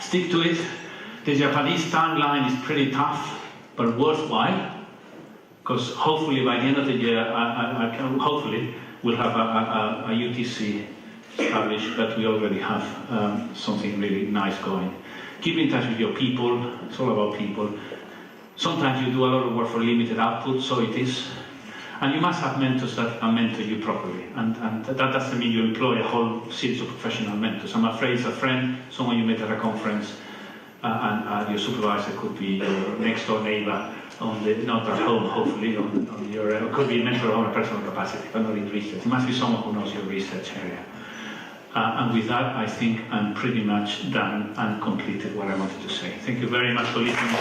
Stick to it. The Japanese timeline is pretty tough, but worthwhile, because hopefully by the end of the year, hopefully we'll have a UTC established, but we already have something really nice going. Keep in touch with your people. It's all about people. Sometimes you do a lot of work for limited output, so it is. And you must have mentors that can mentor you properly. And that doesn't mean you employ a whole series of professional mentors. I'm afraid it's a friend, someone you met at a conference, and your supervisor could be your next door neighbor, not at home, hopefully, could be a mentor on a personal capacity, but not in research. It must be someone who knows your research area. And with that, I think I'm pretty much done and completed what I wanted to say. Thank you very much for listening.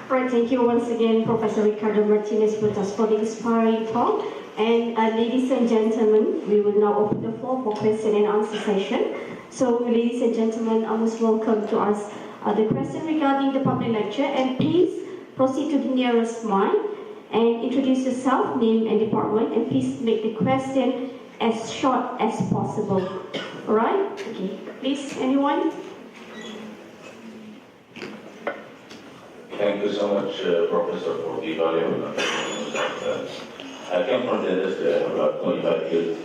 Right, thank you once again, Professor Ricardo Martinez Botas, for the inspiring talk. And ladies and gentlemen, we will now open the floor for question and answer session. So, ladies and gentlemen, I most welcome to ask the question regarding the public lecture, and please proceed to the nearest mic and introduce yourself, name and department, and please make the question as short as possible. All right? Okay. Please, anyone? Thank you so much, Professor, for the valuable information. I came from the industry. I have about 25 years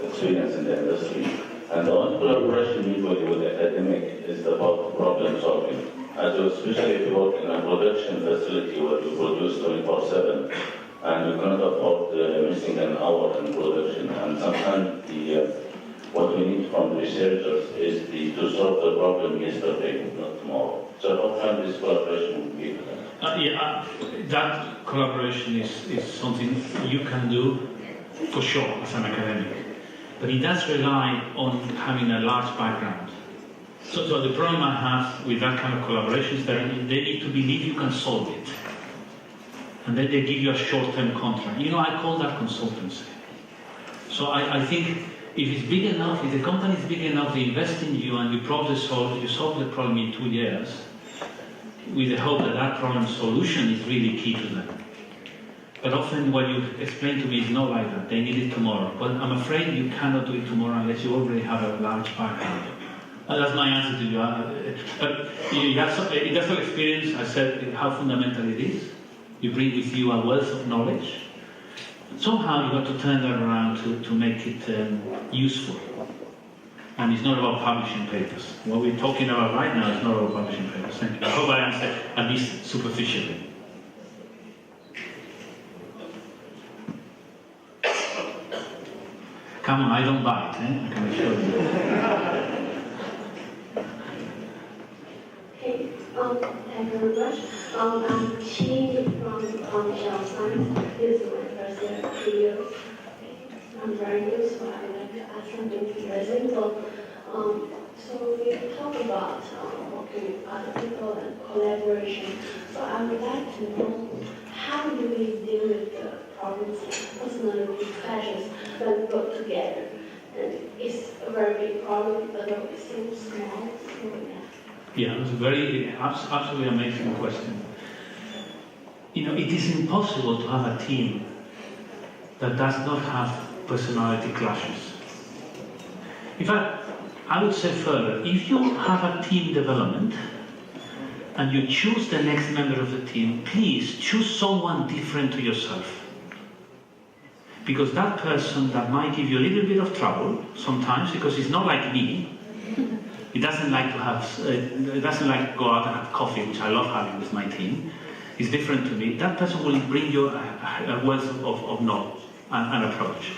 experience in the industry. And the only collaboration usually with the academic is about problem solving. As you, especially if you work in a production facility where you produce 24/7, and you cannot afford missing an hour in production. And sometimes what we need from researchers is to solve the problem yesterday, not tomorrow. So how can this collaboration would be? That collaboration is something you can do for sure as an academic, but it does rely on having a large background. So the problem I have with that kind of collaboration is that they need to believe you can solve it, and then they give you a short-term contract. I call that consultancy. So I think if it's big enough, if the company is big enough, they invest in you and you solve the problem in 2 years, with the hope that that problem solution is really key to them. But often what you explain to me is not like that. They need it tomorrow. But I'm afraid you cannot do it tomorrow unless you already have a large background. And that's my answer to you. But you have industrial experience. I said how fundamental it is. You bring with you a wealth of knowledge. Somehow you've got to turn that around to make it useful. And it's not about publishing papers. What we're talking about right now is not about publishing papers. Thank you. I hope I answered at least superficially. Come on, I don't bite, I can assure you. Hey, thank you very much. I'm Chi from Imperial Science. This is my first year at Imperial. I'm very new, so I'd like to ask something interesting. So we talk about working with other people and collaboration. So I would like to know, how do we deal with the problems, personality clashes when we work together? And it's a very big problem, although it seems small. Yeah, it was a absolutely amazing question. It is impossible to have a team that does not have personality clashes. In fact, I would say further, if you have a team development and you choose the next member of the team, please choose someone different to yourself. Because that person that might give you a little bit of trouble sometimes, because it's not like me. It doesn't like to go out and have coffee, which I love having with my team. It's different to me. That person will bring you a wealth of knowledge and approach.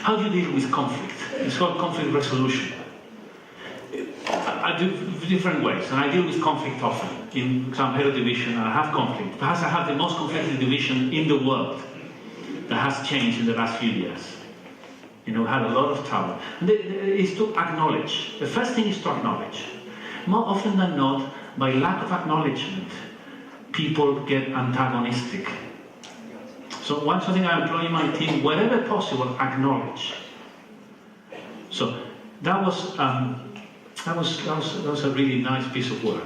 How do you deal with conflict? It's called conflict resolution. I do different ways, and I deal with conflict often. Because I'm head of division and I have conflict. Perhaps I have the most conflicted division in the world that has changed in the last few years. Had a lot of trouble. And it's to acknowledge. The first thing is to acknowledge. More often than not, by lack of acknowledgement, people get antagonistic. So one thing I employ in my team, wherever possible, acknowledge. So that was a really nice piece of work.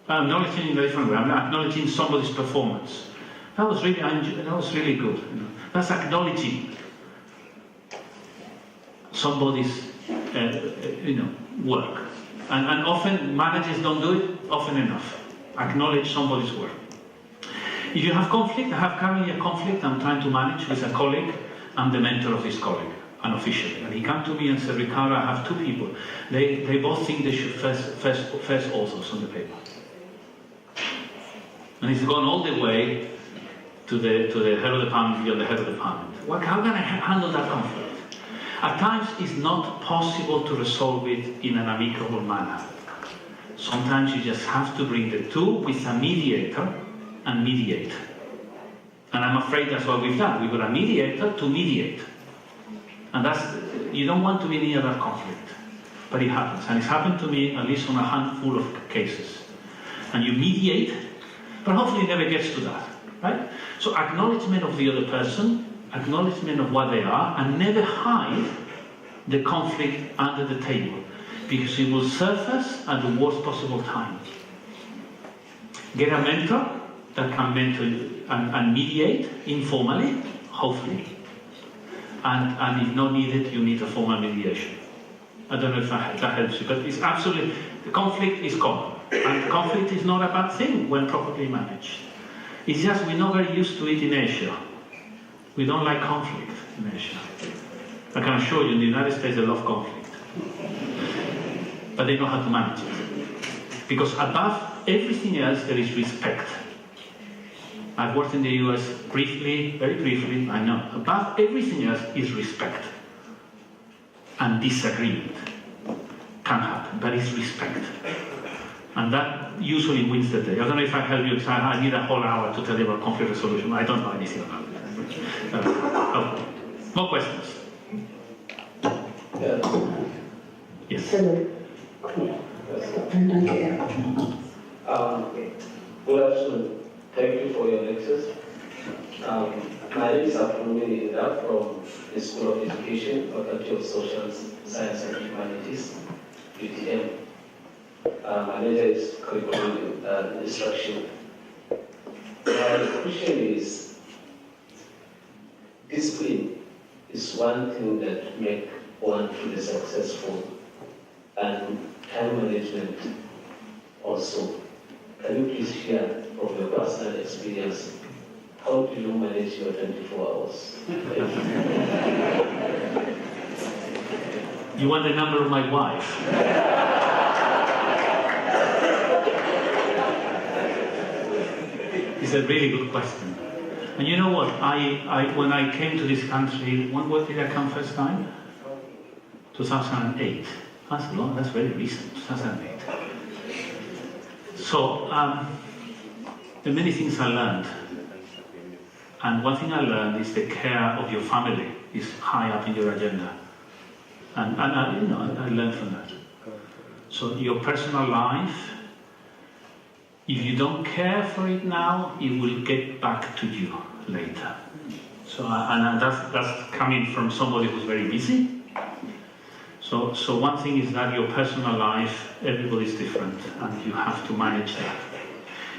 Acknowledging in a different way. I'm acknowledging somebody's performance. That was really good. You know. That's acknowledging somebody's work. And often managers don't do it often enough. Acknowledge somebody's work. If you have conflict, I have currently a conflict I'm trying to manage with a colleague. I'm the mentor of this colleague, unofficially. And he came to me and said, Ricardo, I have two people. They both think they should first authors on the paper. And he's gone all the way to the head of the department, beyond the head of the department. How can I handle that conflict? At times, it's not possible to resolve it in an amicable manner. Sometimes you just have to bring the two with a mediator and mediate. And I'm afraid that's what we've done. We've got a mediator to mediate. And you don't want to be near that conflict. But it happens. And it's happened to me at least on a handful of cases. And you mediate, but hopefully it never gets to that. Right? So acknowledgement of the other person, acknowledgement of what they are, and never hide the conflict under the table, because it will surface at the worst possible time. Get a mentor that can mentor and mediate informally, hopefully. And if not needed, you need a formal mediation. I don't know if that helps you, but it's absolutely, the conflict is common. And conflict is not a bad thing when properly managed. It's just we're not very used to it in Asia. We don't like conflict in Asia. I can assure you, in the United States, they love conflict. But they know how to manage it. Because above everything else, there is respect. I've worked in the US briefly, very briefly, I know. Above everything else is respect. And disagreement can happen, but it's respect. And that usually wins the day. I don't know if I help you, because I need a whole hour to tell you about conflict resolution. I don't know anything about it. More questions? Yes. Hello. Good afternoon. Thank you for your lectures. My name is Afrumi Ida from the School of Education, Faculty of Social Science and Humanities, UTM. My major is curriculum instruction. My question is, discipline is one thing that makes one truly successful, and time management also. Can you please share from your personal experience, how do you manage your 24 hours? You want the number of my wife? It's a really good question. And you know what? When I came to this country, when did I come first time? 2008. That's long. That's very recent. 2008. So there are many things I learned. And one thing I learned is the care of your family is high up in your agenda. And I learned from that. So your personal life, if you don't care for it now, it will get back to you later. So that's coming from somebody who's very busy. So one thing is that your personal life, everybody's different, and you have to manage that.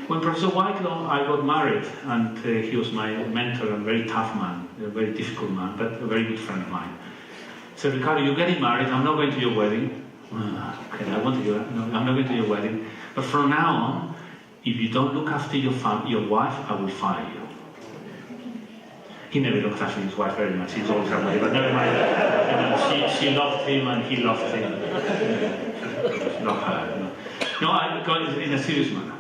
When Professor Whitelaw, I got married, and he was my mentor, and a very tough man, a very difficult man, but a very good friend of mine. He said, Ricardo, you're getting married, I'm not going to your wedding. Okay, I want to go, no, I'm not going to your wedding. But from now on, if you don't look after your wife, I will fire you. He never looked after his wife very much, he's always away, but never mind. She loved him and he loved him. Not her. No, I got it in a serious manner.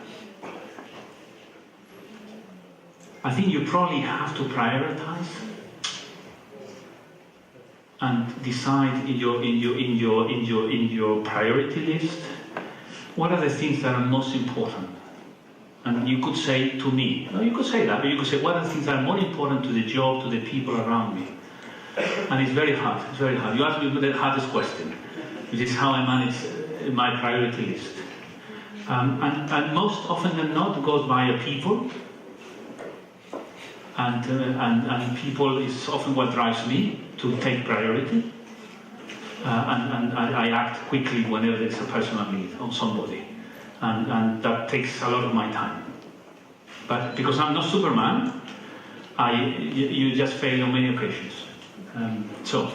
I think you probably have to prioritize and decide in your priority list what are the things that are most important. And you could say to me, no, you could say that, but you could say what are the things that are more important to the job, to the people around me. And it's very hard. It's very hard. You ask me the hardest question, which is how I manage my priority list. And most often than not, goes via people. And people is often what drives me to take priority. And I act quickly whenever there's a personal need on somebody. And that takes a lot of my time. But because I'm not Superman, you just fail on many occasions. So,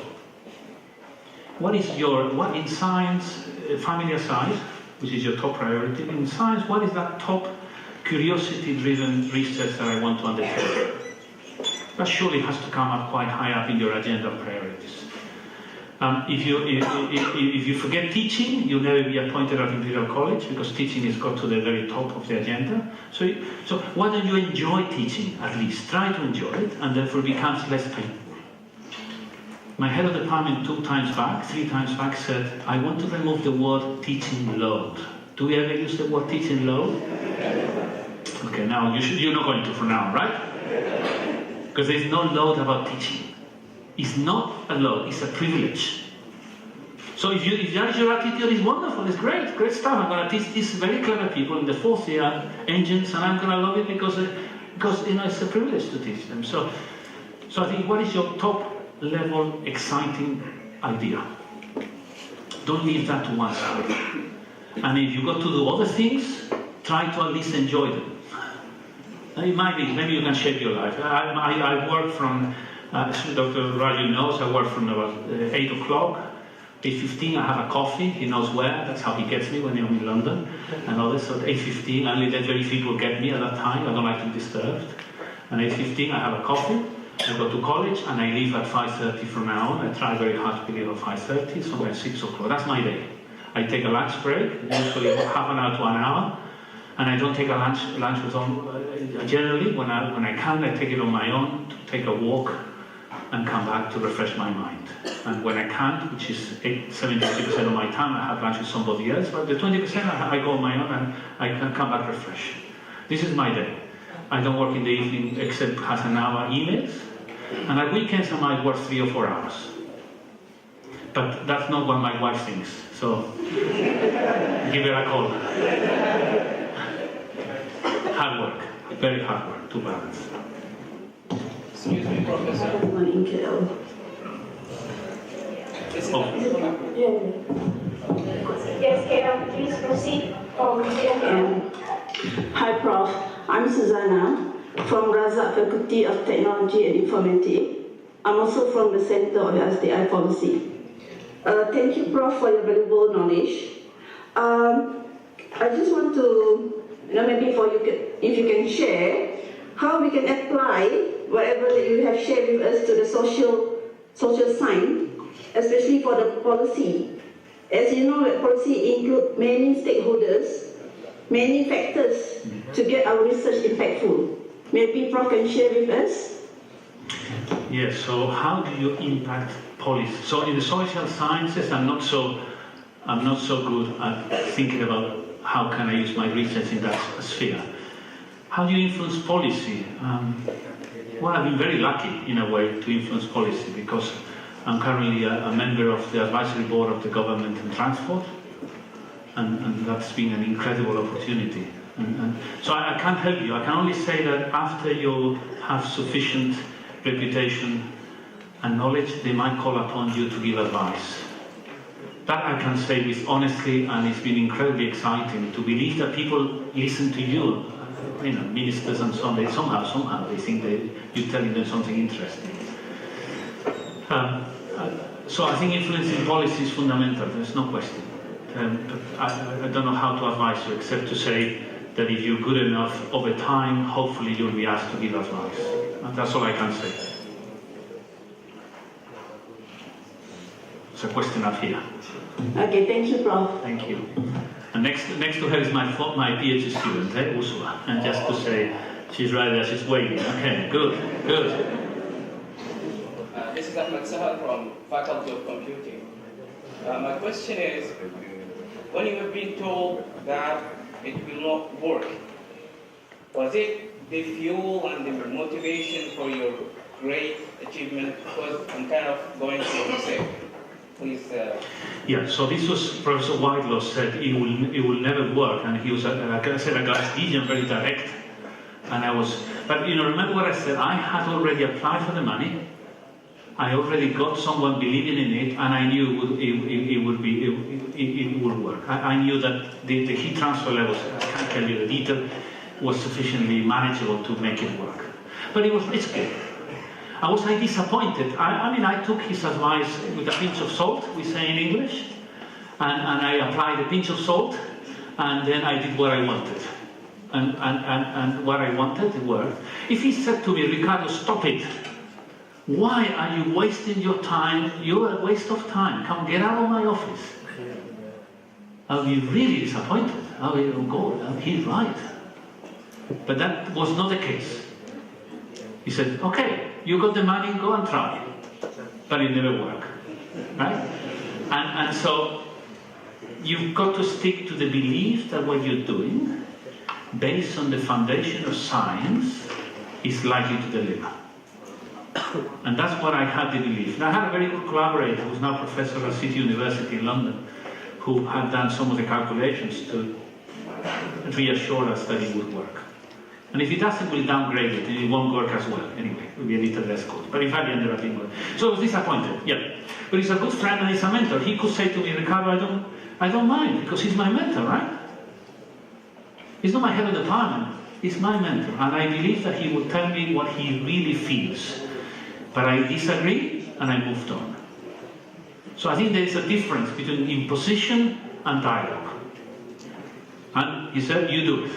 what in science, family aside, which is your top priority, in science, what is that top curiosity-driven research that I want to undertake? That surely has to come up quite high up in your agenda of priorities. If you forget teaching, you'll never be appointed at Imperial College, because teaching has got to the very top of the agenda. So why don't you enjoy teaching, at least? Try to enjoy it, and therefore it becomes less painful. My head of department 3 times back said, I want to remove the word teaching load. Do we ever use the word teaching load? Okay, now you're not going to for now, right? Because there's no load about teaching. It's not a load, it's a privilege. So if that is your attitude, it's wonderful, it's great stuff. I'm going to teach these very clever people in the 4th year engines, and I'm going to love it because it's a privilege to teach them. So I think, what is your top level exciting idea? Don't leave that to one side. And if you've got to do other things, try to at least enjoy them. It might be, maybe you can shape your life. I work from, Dr. Raju knows, I work from about 8 o'clock. 8:15 I have a coffee, he knows where, that's how he gets me when I'm in London. And all this, so at 8:15, only that very few people get me at that time, I don't like to be disturbed. And 8:15 I have a coffee, I go to college, and I leave at 5:30 from now on. I try very hard to be there at 5:30, somewhere 6 o'clock. That's my day. I take a lunch break, usually half an hour to an hour, and I don't take a lunch with on. Generally, when I can, I take it on my own to take a walk and come back to refresh my mind. And when I can't, which is 70% of my time, I have lunch with somebody else. But the 20% I go on my own, and I can come back refreshed. This is my day. I don't work in the evening except half an hour emails, and at weekends I might work 3 or 4 hours. But that's not what my wife thinks. So give her a call. Hard work, very hard work to balance. Excuse me, Professor. Yes, KL, please proceed. Hi, Prof. I'm Susanna from Razak Faculty of Technology and Informatics. I'm also from the Center of SDI Policy. Thank you, Prof, for your valuable knowledge. I just want to, maybe if you can share how we can apply whatever that you have shared with us to the social science, especially for the policy. As you know, policy includes many stakeholders, many factors to get our research impactful. Maybe Prof can share with us? Yes, so how do you impact policy? So in the social sciences, I'm not so good at thinking about how can I use my research in that sphere. How do you influence policy? Well, I've been very lucky in a way to influence policy, because I'm currently a member of the advisory board of the government and transport, and that's been an incredible opportunity. And so I can't help you. I can only say that after you have sufficient reputation and knowledge, they might call upon you to give advice. That I can say with honesty, and it's been incredibly exciting to believe that people listen to you, ministers and so on. They somehow they think that you're telling them something interesting. So I think influencing policy is fundamental. There's no question. I don't know how to advise you, except to say that if you're good enough over time, hopefully you'll be asked to give advice. And that's all I can say. It's a question up here. Okay, thank you, Prof. Thank you. And next to her is my PhD student, Ursula. And just to say, she's right there, she's waiting. Okay, good. This is Ahmed Sahar from Faculty of Computing. My question is, when you have been told that it will not work, was it the fuel and the motivation for your great achievement? Because I'm kind of going to say, please. Yeah, so this was Professor Whitelaw said it will never work, and he was like I said, a Glaswegian, very direct. And I was, but remember what I said? I had already applied for the money. I already got someone believing in it, and I knew it would work. I knew that the heat transfer levels, I can't tell you the detail, was sufficiently manageable to make it work. But it was risky. Was I disappointed? I mean, I took his advice with a pinch of salt, we say in English, and I applied a pinch of salt, and then I did what I wanted. And what I wanted, it worked. If he said to me, Ricardo, stop it. Why are you wasting your time? You're a waste of time. Come, get out of my office. I'll be really disappointed. I'll be, oh God, he's right. But that was not the case. He said, okay, you got the money, go and try. But it never worked. Right? And so you've got to stick to the belief that what you're doing, based on the foundation of science, is likely to deliver. And that's what I had the belief. And I had a very good collaborator who's now professor at City University in London, who had done some of the calculations to reassure us that it would work. And if it doesn't, we'll downgrade it, and it won't work as well. Anyway, it will be a little less good. But in fact, it ended up being good. So I was disappointed, yeah. But he's a good friend and he's a mentor. He could say to me, Ricardo, I don't mind, because he's my mentor, right? He's not my head of the department, he's my mentor. And I believe that he would tell me what he really feels. But I disagree, and I moved on. So I think there is a difference between imposition and dialogue. And he said, you do it.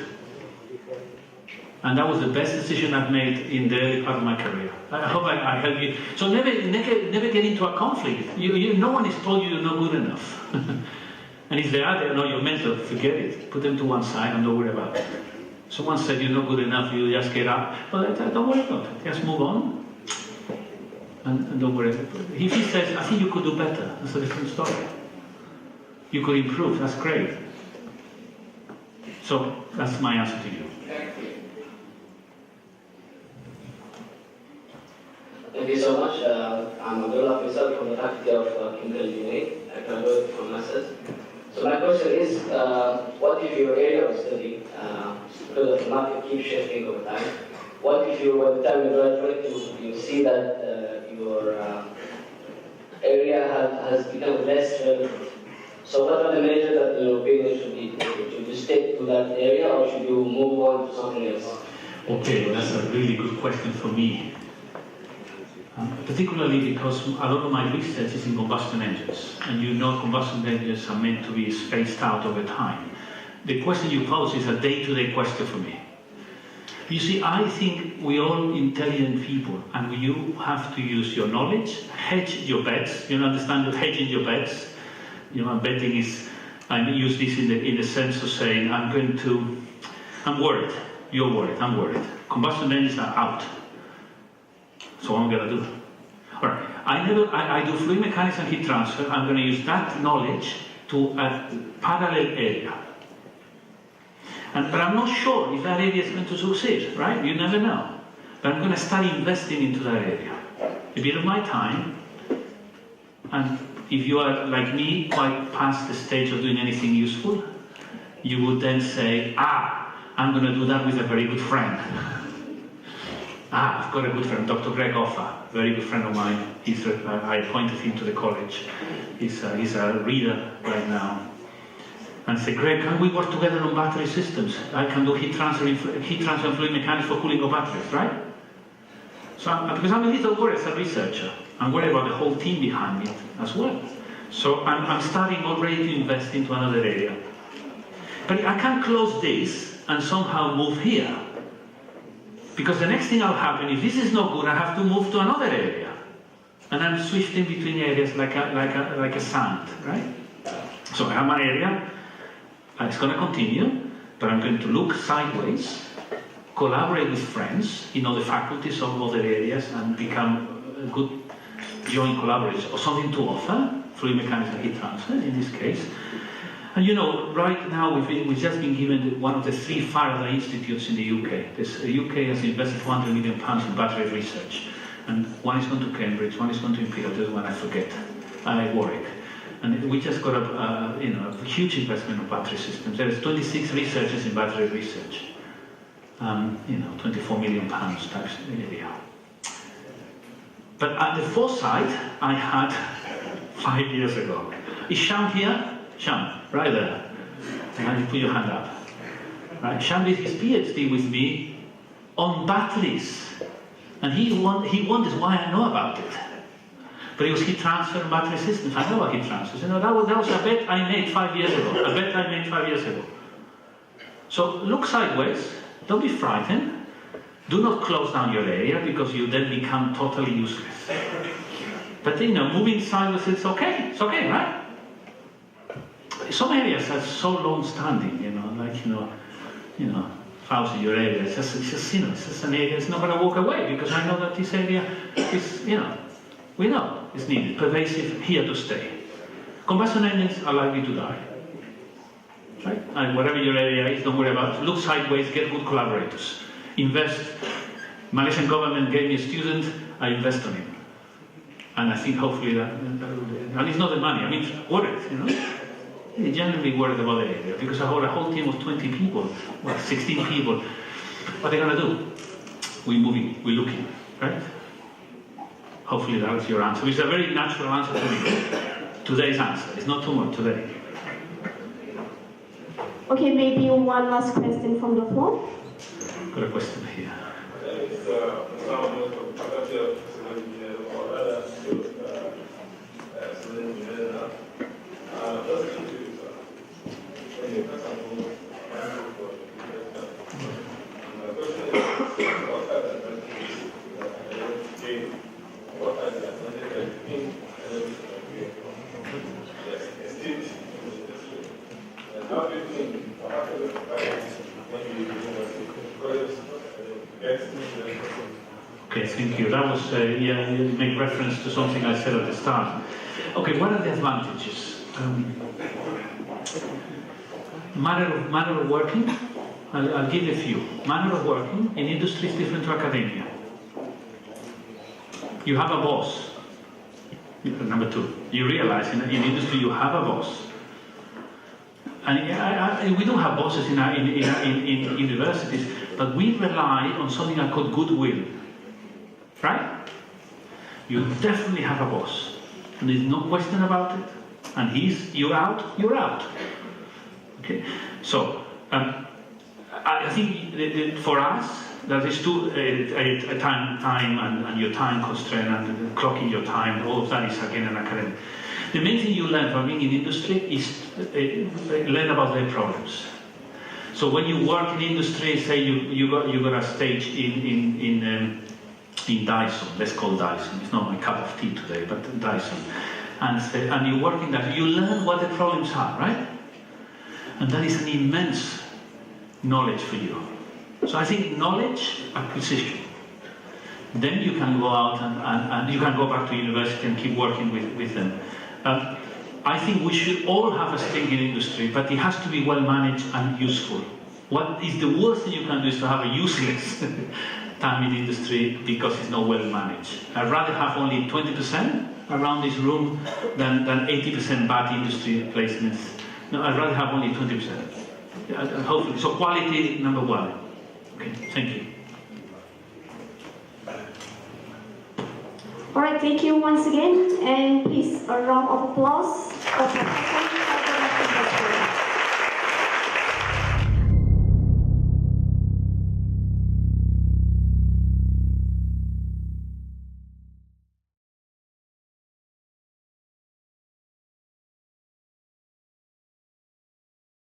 And that was the best decision I've made in the early part of my career. I hope I help you. So never get into a conflict. No one has told you you're not good enough. And if they are, no, your mentor, forget it. Put them to one side and don't worry about it. Someone said you're not good enough, you just get up. Well, don't worry about it. Just move on. And don't worry. If he says, I think you could do better, that's a different story. You could improve, that's great. So that's my answer to you. Thank you so much. I'm Abdullah Faisal from the Faculty of Chemical Engineering. I graduated from Masters. So my question is, what if your area of study, because the market keeps shifting over time, what if you, by the time you graduate, you see that your area has become less relevant? So what are the measures that in your opinion should be taken? Should you stick to that area or should you move on to something else? Okay, that's a really good question for me. Particularly because a lot of my research is in combustion engines, and you know combustion engines are meant to be spaced out over time. The question you pose is a day-to-day question for me. You see, I think we all intelligent people, and you have to use your knowledge, hedge your bets. You understand hedging your bets? You know, betting is, I use this in the sense of saying, I'm worried. You're worried, I'm worried. Combustion engines are out. So what am I going to do? All right. I do fluid mechanics and heat transfer. I'm going to use that knowledge to a parallel area. But I'm not sure if that area is going to succeed, right? You never know. But I'm going to start investing into that area. A bit of my time. And if you are, like me, quite past the stage of doing anything useful, you would then say, I'm going to do that with a very good friend. I've got a good friend, Dr. Greg Offa, very good friend of mine. I appointed him to the college. He's a reader right now. And I said, Greg, can we work together on battery systems? I can do heat transfer and fluid mechanics for cooling of batteries, right? So, because I'm a little worried as a researcher, I'm worried about the whole team behind me as well. So I'm starting already to invest into another area. But I can't close this and somehow move here. Because the next thing will happen, if this is not good, I have to move to another area. And I'm switching between areas like a sand, right? So I have my area, it's going to continue, but I'm going to look sideways, collaborate with friends in other faculties of other areas, and become a good joint collaborators, or something to offer, fluid mechanics and heat transfer in this case. And you know, right now we've just been given one of the 3 Faraday institutes in the UK. The UK has invested £400 million in battery research. And one is going to Cambridge, one is going to Imperial, the other one I forget, Warwick. And we just got a huge investment in battery systems. There is 26 researchers in battery research. £24 million type area. But at the foresight I had 5 years ago. Is Sham here? Sham, right there. And you put your hand up. right? Sham did his PhD with me on batteries. And he wonders why I know about it. But it was heat transfer and battery systems. I know about heat transfers. You know, that was a bet I made 5 years ago. A bet I made 5 years ago. So look sideways. Don't be frightened. Do not close down your area because you then become totally useless. But you know, moving sideways, it's okay. It's okay, right? Some areas are so long-standing. You know, like you know. House your area. It's just it's just an area. It's not going to walk away because I know that this area is, we know it's needed, pervasive, here to stay. Combustion engines are likely to die, right? And whatever your area is, don't worry about it. Look sideways. Get good collaborators. Invest. Malaysian government gave me a student. I invest on him, and I think hopefully that and it's not the money. I mean, worried, You're genuinely worried about the area because I hold a whole team of 20 people, 16 people. What are they going to do? We're moving, we're looking, right? Hopefully that's your answer. It's a very natural answer to me. Today's answer. It's not tomorrow, today. Okay, maybe one last question from the floor. Got a question here. Okay, thank you. That was, you make reference to something I said at the start. Okay, what are the advantages? Manner of working, I'll give you a few. Manner of working in industry is different to academia. You have a boss. Number two, you realize in industry you have a boss. And we don't have bosses in universities, but we rely on something I call goodwill. Right? You definitely have a boss. And there's no question about it. And you're out. Okay? So, I think for us, that is a time and your time constraint and clocking your time, all of that is again an academic. The main thing you learn from being in industry is learn about their problems. So when you work in industry, say you got a stage in Dyson, let's call Dyson. It's not my cup of tea today, but Dyson. And you work in that, you learn what the problems are, right? And that is an immense knowledge for you. So I think knowledge acquisition. Then you can go out and you can go back to university and keep working with them. I think we should all have a stake in industry, but it has to be well managed and useful. What is the worst thing you can do is to have a useless time in industry because it's not well managed. I'd rather have only 20% around this room than 80% bad industry placements. No, I'd rather have only 20%. Hopefully, so quality number one. Okay, thank you. All right, thank you once again, and please a round of applause for Professor